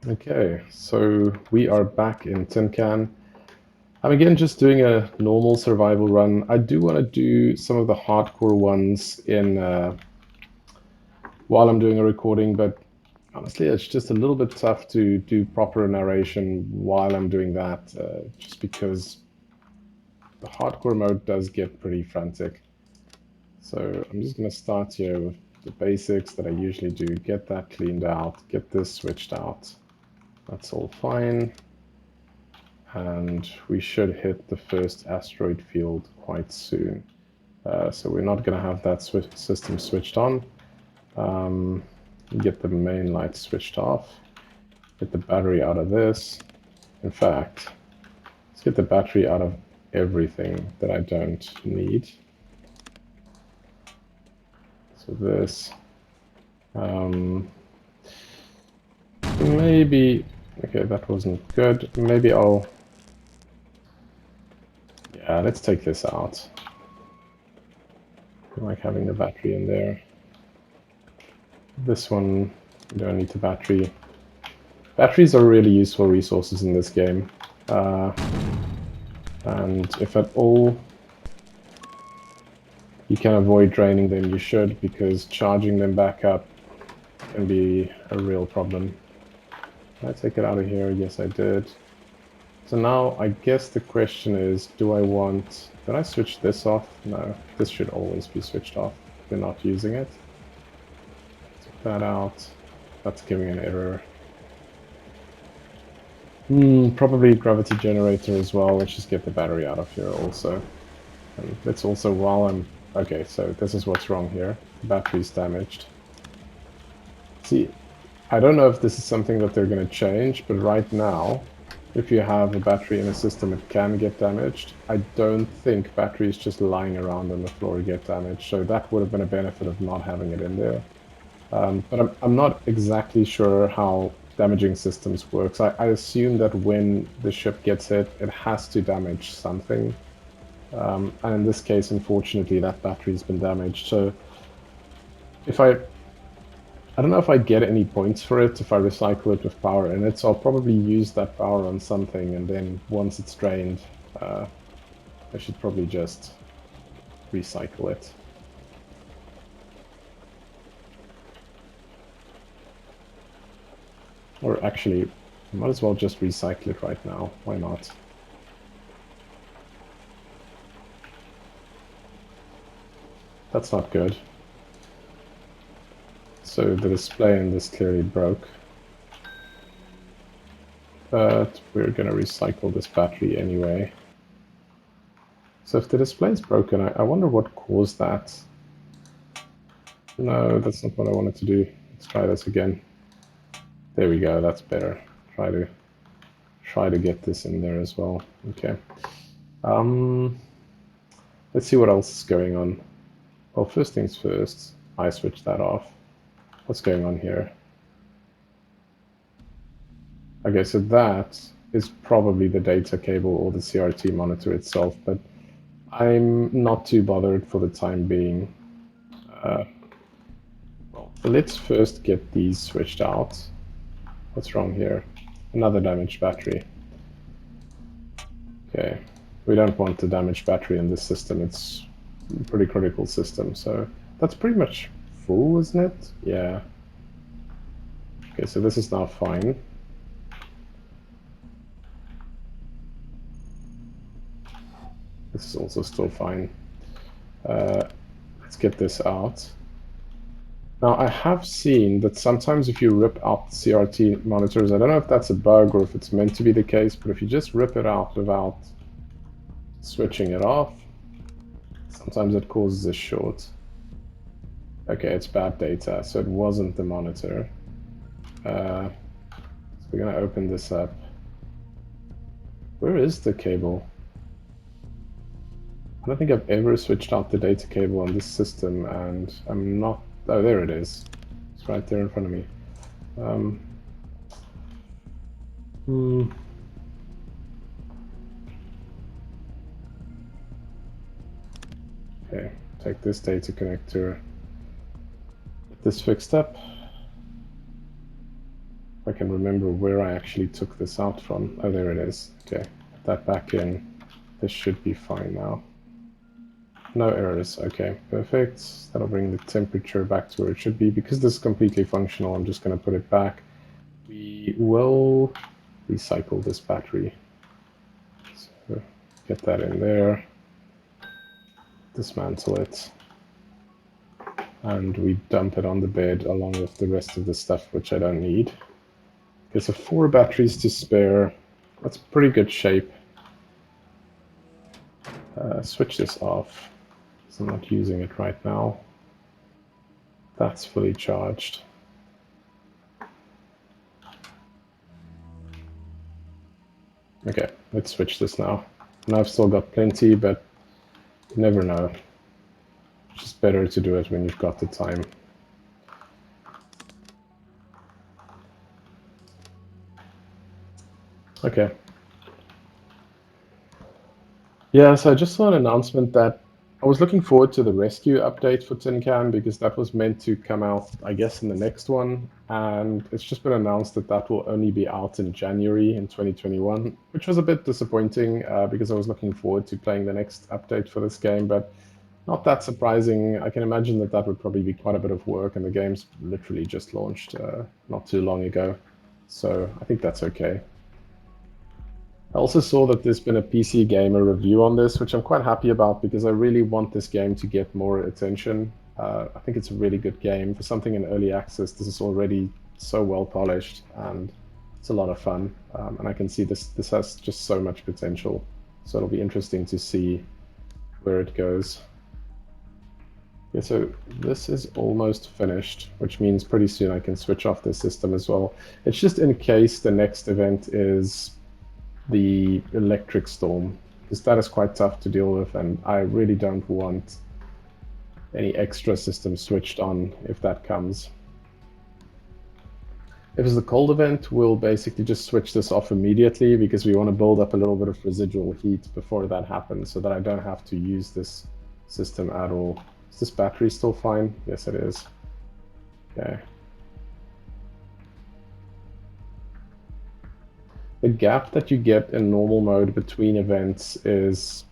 Okay, so we are back in Tin Can. I'm again just doing a normal survival run. I do want to do some of the hardcore ones in while I'm doing a recording, but honestly, it's just a little bit tough to do proper narration while I'm doing that, just because the hardcore mode does get pretty frantic. So I'm just going to start here with the basics that I usually do. Get that cleaned out, get this switched out. That's all fine. And we should hit the first asteroid field quite soon. So we're not going to have that system switched on. Get the main light switched off. Get the battery out of this. In fact, let's get the battery out of everything that I don't need. So this. Um, maybe... Okay, that wasn't good. Maybe I'll... Yeah, let's take this out. I like having the battery in there. This one, you don't need the battery. Batteries are really useful resources in this game. Uh, and if at all you can avoid draining them, you should, because charging them back up can be a real problem. Did I take it out of here? Yes, I did. So now I guess the question is, do I want... Did I switch this off? No, this should always be switched off if we're not using it. Take that out. That's giving an error. Probably gravity generator as well. Let's just get the battery out of here also. And let's also, while I'm... Okay, so this is what's wrong here. The battery's damaged. See, I don't know if this is something that they're going to change, but right now, if you have a battery in a system, it can get damaged. I don't think batteries just lying around on the floor get damaged, so that would have been a benefit of not having it in there. But I'm not exactly sure how damaging systems works. I assume that when the ship gets hit, it has to damage something. And in this case, unfortunately, that battery's been damaged. So if I don't know if I get any points for it if I recycle it with power in it, so I'll probably use that power on something, and then once it's drained, I should probably just recycle it. Or actually, I might as well just recycle it right now. Why not? That's not good. So the display in this clearly broke. But we're going to recycle this battery anyway. So if the display is broken, I wonder what caused that. No, that's not what I wanted to do. Let's try this again. There we go, that's better. Try to get this in there as well. Okay. Um, let's see what else is going on. Well, first things first, I switched that off. What's going on here? Okay, so that is probably the data cable or the CRT monitor itself, but I'm not too bothered for the time being. Well, let's first get these switched out. What's wrong here? Another damaged battery. Okay, we don't want the damaged battery in this system. It's a pretty critical system, so that's pretty much full, isn't it? Yeah. Okay, so this is now fine. This is also still fine. Let's get this out. Now, I have seen that sometimes if you rip out the CRT monitors, I don't know if that's a bug or if it's meant to be the case, but if you just rip it out without switching it off, sometimes it causes a short. Okay, it's bad data, so it wasn't the monitor. So we're gonna open this up. Where is the cable? I don't think I've ever switched out the data cable on this system, and I'm not... Oh, there it is. It's right there in front of me. Um, hmm. Okay, take this data connector. Get this fixed up. If I can remember where I actually took this out from. Oh, there it is. Okay, put that back in. This should be fine now. No errors. Okay, perfect. That'll bring the temperature back to where it should be. Because this is completely functional, I'm just going to put it back. We will recycle this battery. So get that in there. Dismantle it. And we dump it on the bed along with the rest of the stuff which I don't need. Okay, so 4 batteries to spare. That's pretty good shape. Switch this off, so I'm not using it right now. That's fully charged. Okay, let's switch this now. And I've still got plenty, but you never know. It's just better to do it when you've got the time. Okay. Yeah, so I just saw an announcement that I was looking forward to the rescue update for Tin Can because that was meant to come out, I guess, in the next one. And it's just been announced that that will only be out in January in 2021, which was a bit disappointing because I was looking forward to playing the next update for this game, but not that surprising. I can imagine that that would probably be quite a bit of work, and the game's literally just launched not too long ago. So I think that's okay. I also saw that there's been a PC Gamer review on this, which I'm quite happy about because I really want this game to get more attention. I think it's a really good game. For something in early access, this is already so well polished and it's a lot of fun. And I can see this has just so much potential. So it'll be interesting to see where it goes. Yeah, so this is almost finished, which means pretty soon I can switch off the system as well. It's just in case the next event is the electric storm, because that is quite tough to deal with, and I really don't want any extra systems switched on if that comes. If it's the cold event, we'll basically just switch this off immediately because we want to build up a little bit of residual heat before that happens so that I don't have to use this system at all. Is this battery still fine? Yes, it is. Okay. The gap that you get in normal mode between events is,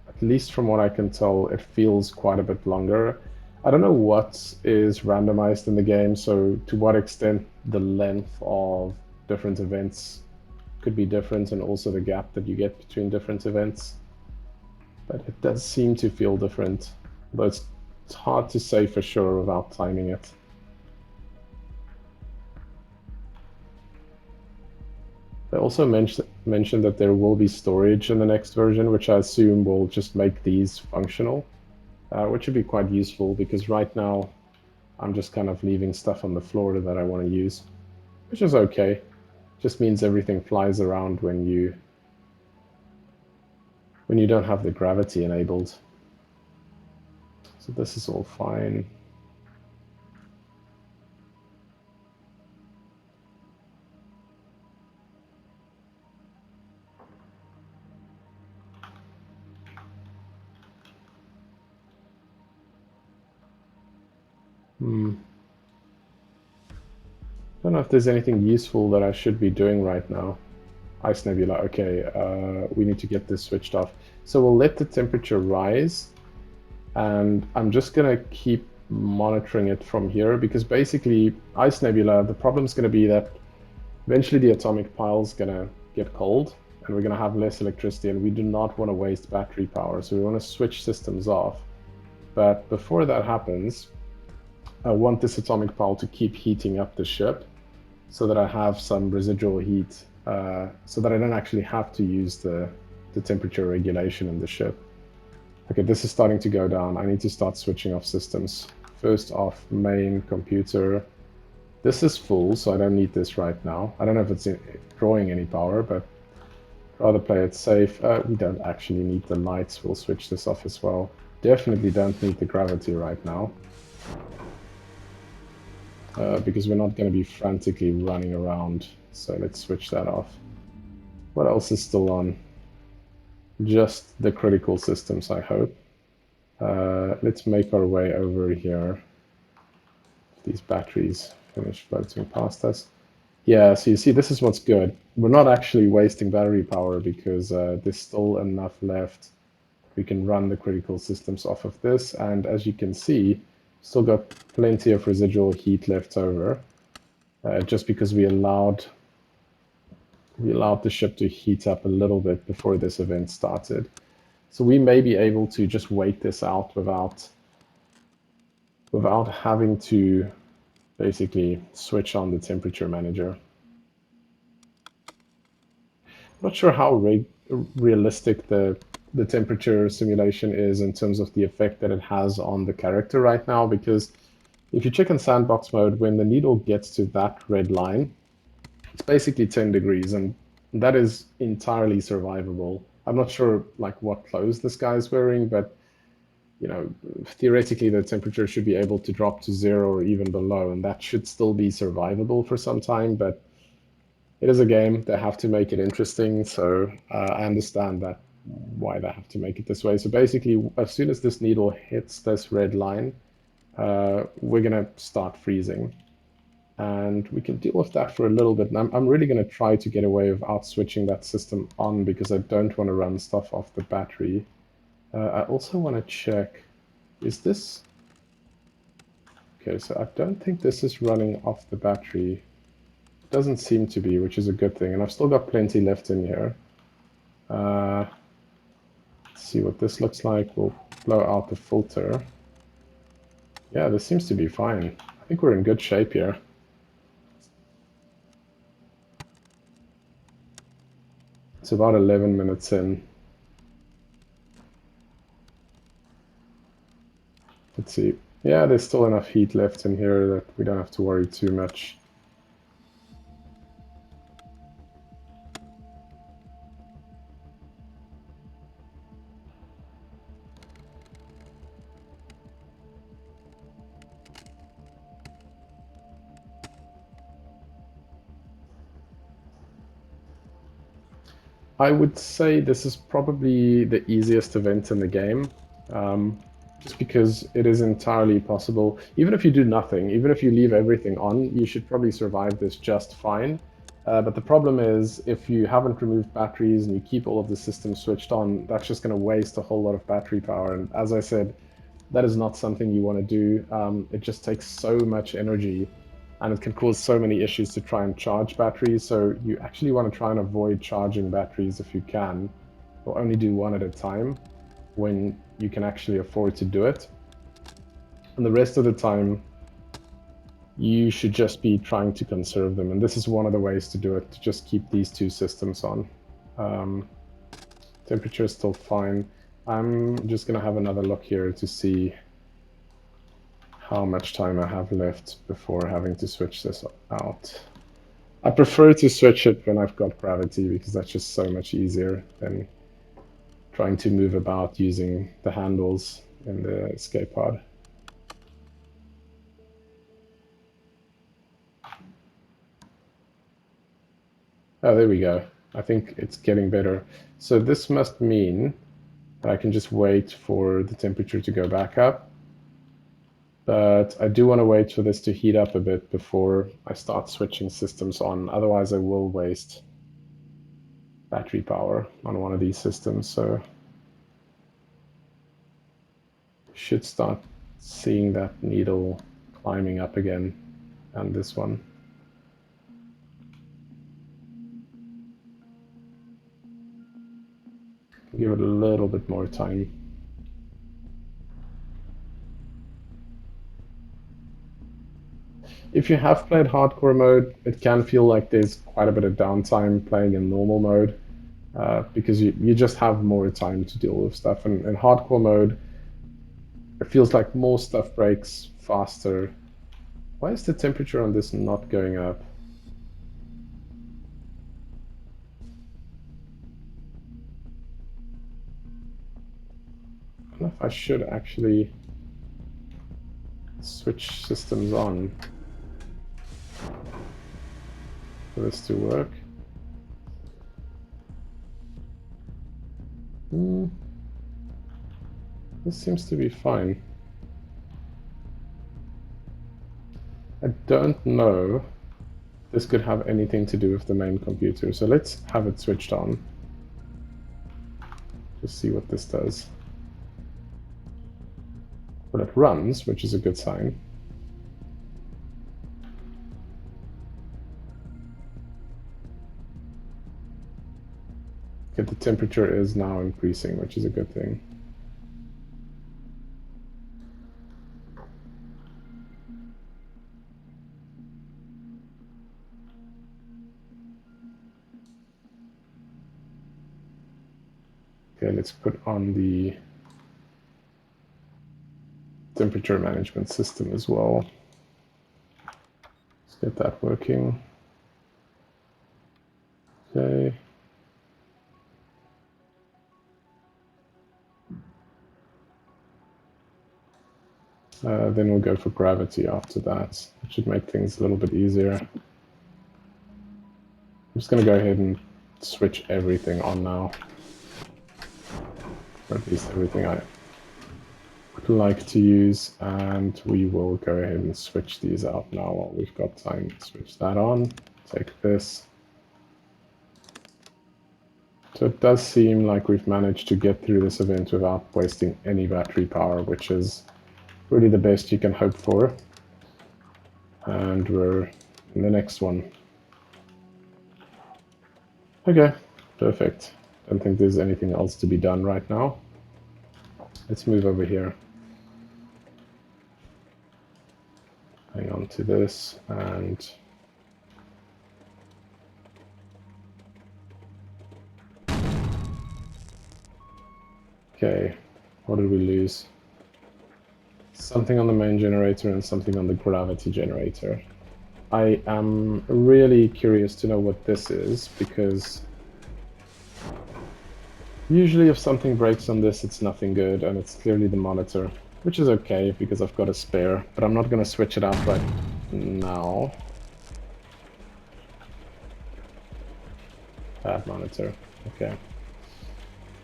at least from what I can tell, it feels quite a bit longer. I don't know what is randomized in the game, so to what extent the length of different events could be different, and also the gap that you get between different events. But it does seem to feel different, though it's hard to say for sure without timing it. They also mentioned that there will be storage in the next version, which I assume will just make these functional, which would be quite useful because right now I'm just kind of leaving stuff on the floor that I want to use, which is okay. Just means everything flies around when you don't have the gravity enabled. So this is all fine. I don't know if there's anything useful that I should be doing right now. Ice Nebula, okay, we need to get this switched off. So we'll let the temperature rise, and I'm just gonna keep monitoring it from here because basically Ice Nebula, the problem's gonna be that eventually the atomic pile's gonna get cold and we're gonna have less electricity, and we do not want to waste battery power, so we want to switch systems off. But before that happens, I want this atomic pile to keep heating up the ship so that I have some residual heat, so that I don't actually have to use the temperature regulation in the ship. Okay, this is starting to go down. I need to start switching off systems. First off, main computer. This is full, so I don't need this right now. I don't know if it's drawing any power, but rather play it safe. We don't actually need the lights. We'll switch this off as well. Definitely don't need the gravity right now. Because we're not going to be frantically running around. So let's switch that off. What else is still on? Just the critical systems, I hope. Let's make our way over here. These batteries finish floating past us. Yeah, so you see, this is what's good. We're not actually wasting battery power because there's still enough left. We can run the critical systems off of this, and as you can see, still got plenty of residual heat left over, just because we allowed the ship to heat up a little bit before this event started. So we may be able to just wait this out without having to basically switch on the temperature manager. Not sure how realistic the temperature simulation is in terms of the effect that it has on the character right now, because if you check in sandbox mode, when the needle gets to that red line, it's basically 10 degrees, and that is entirely survivable. I'm not sure like what clothes this guy's wearing, but you know, theoretically the temperature should be able to drop to 0 or even below, and that should still be survivable for some time, but it is a game. They have to make it interesting, so I understand that why they have to make it this way. So basically, as soon as this needle hits this red line, we're gonna start freezing, and we can deal with that for a little bit. And I'm really gonna try to get away without switching that system on because I don't want to run stuff off the battery. I also want to check, is this... Okay, so I don't think this is running off the battery. Doesn't seem to be, which is a good thing. And I've still got plenty left in here. Let's see what this looks like. We'll blow out the filter. Yeah, this seems to be fine. I think we're in good shape here. It's about 11 minutes in. Let's see. Yeah, there's still enough heat left in here that we don't have to worry too much. I would say this is probably the easiest event in the game, just because it is entirely possible. Even if you do nothing, even if you leave everything on, you should probably survive this just fine. But the problem is, if you haven't removed batteries and you keep all of the systems switched on, that's just going to waste a whole lot of battery power. And as I said, that is not something you want to do. It just takes so much energy and it can cause so many issues to try and charge batteries. So you actually want to try and avoid charging batteries if you can, or only do one at a time when you can actually afford to do it. And the rest of the time, you should just be trying to conserve them. And this is one of the ways to do it, to just keep these two systems on. Temperature is still fine. I'm just going to have another look here to see how much time I have left before having to switch this out. I prefer to switch it when I've got gravity because that's just so much easier than trying to move about using the handles in the escape pod. Oh, there we go. I think it's getting better. So this must mean that I can just wait for the temperature to go back up. But I do want to wait for this to heat up a bit before I start switching systems on. Otherwise, I will waste battery power on one of these systems. So should start seeing that needle climbing up again, and this one. Give it a little bit more time. If you have played hardcore mode, it can feel like there's quite a bit of downtime playing in normal mode, because you just have more time to deal with stuff. And in hardcore mode, it feels like more stuff breaks faster. Why is the temperature on this not going up? I don't know if I should actually switch systems on for this to work. This seems to be fine. I don't know this could have anything to do with the main computer. So let's have it switched on. Just see what this does. Well, it runs, which is a good sign. Okay, the temperature is now increasing, which is a good thing. Okay, let's put on the temperature management system as well. Let's get that working. Okay. Then we'll go for gravity after that. It should make things a little bit easier. I'm just going to go ahead and switch everything on now. Or at least everything I would like to use. And we will go ahead and switch these out now while we've got time. Switch that on. Take this. So it does seem like we've managed to get through this event without wasting any battery power, which is really the best you can hope for. And we're in the next one. Okay, perfect. Don't think there's anything else to be done right now. Let's move over here. Hang on to this and okay, what did we lose? Something on the main generator and something on the gravity generator. I am really curious to know what this is, because usually if something breaks on this, it's nothing good, and it's clearly the monitor, which is okay because I've got a spare, but I'm not going to switch it out right now. Bad monitor. Okay.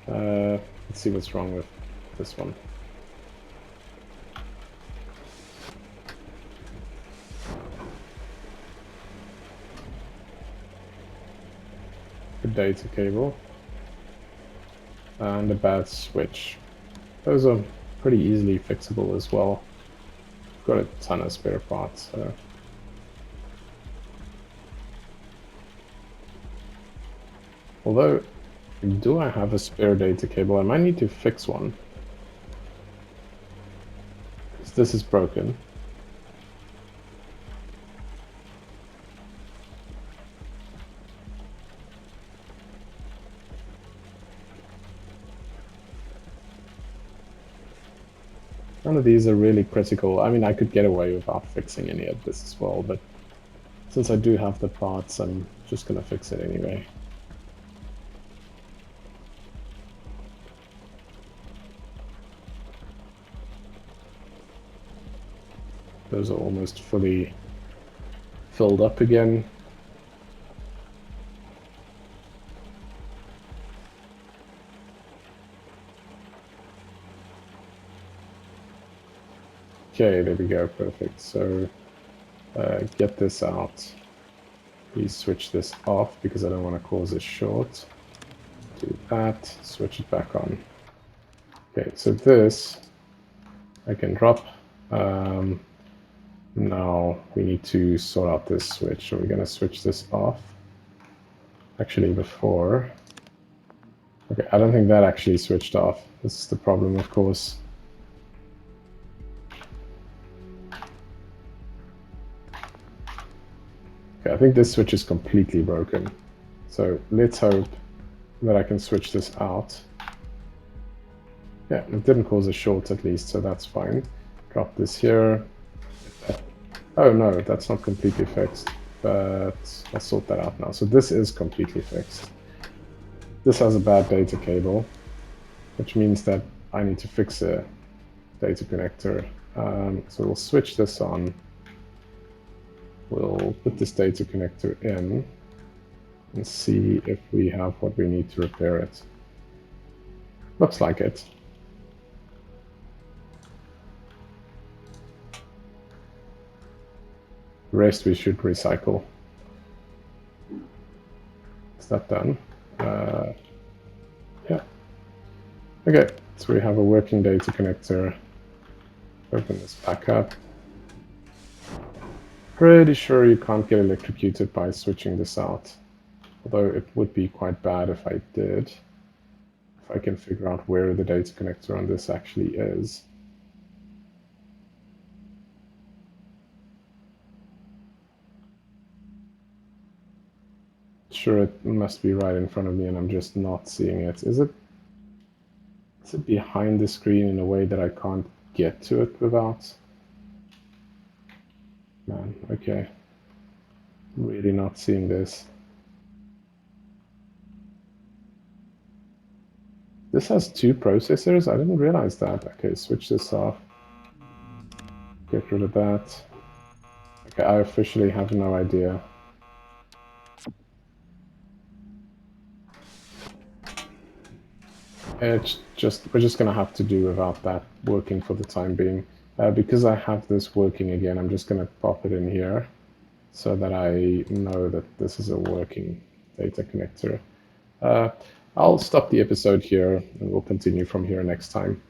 Let's see what's wrong with this one. A data cable. And a bad switch. Those are pretty easily fixable as well. Got a ton of spare parts. So. Although, do I have a spare data cable? I might need to fix one. Because this is broken. None of these are really critical. I mean, I could get away without fixing any of this as well, but since I do have the parts, I'm just gonna fix it anyway. Those are almost fully filled up again. Okay, there we go, perfect. So get this out. Please switch this off because I don't want to cause a short. Do that, switch it back on. Okay, so this I can drop. Now we need to sort out this switch. So we're going to switch this off. Actually, before. Okay, I don't think that actually switched off. This is the problem, of course. Okay, I think this switch is completely broken. So let's hope that I can switch this out. Yeah, it didn't cause a short at least, so that's fine. Drop this here. Oh no, that's not completely fixed, but I'll sort that out now. So this is completely fixed. This has a bad data cable, which means that I need to fix a data connector. So we'll switch this on. We'll put this data connector in and see if we have what we need to repair it. Looks like it. The rest we should recycle. that done. Yeah. Okay, so we have a working data connector. Open this back up. Pretty sure you can't get electrocuted by switching this out. Although it would be quite bad if I did. If I can figure out where the data connector on this actually is. Sure, it must be right in front of me and I'm just not seeing it. Is it behind the screen in a way that I can't get to it without? Man, okay. Really not seeing this. This has two processors? I didn't realize that. Okay, switch this off. Get rid of that. Okay, I officially have no idea. We're just gonna have to do without that working for the time being. Because I have this working again, I'm just gonna pop it in here so that I know that this is a working data connector. I'll stop the episode here and we'll continue from here next time.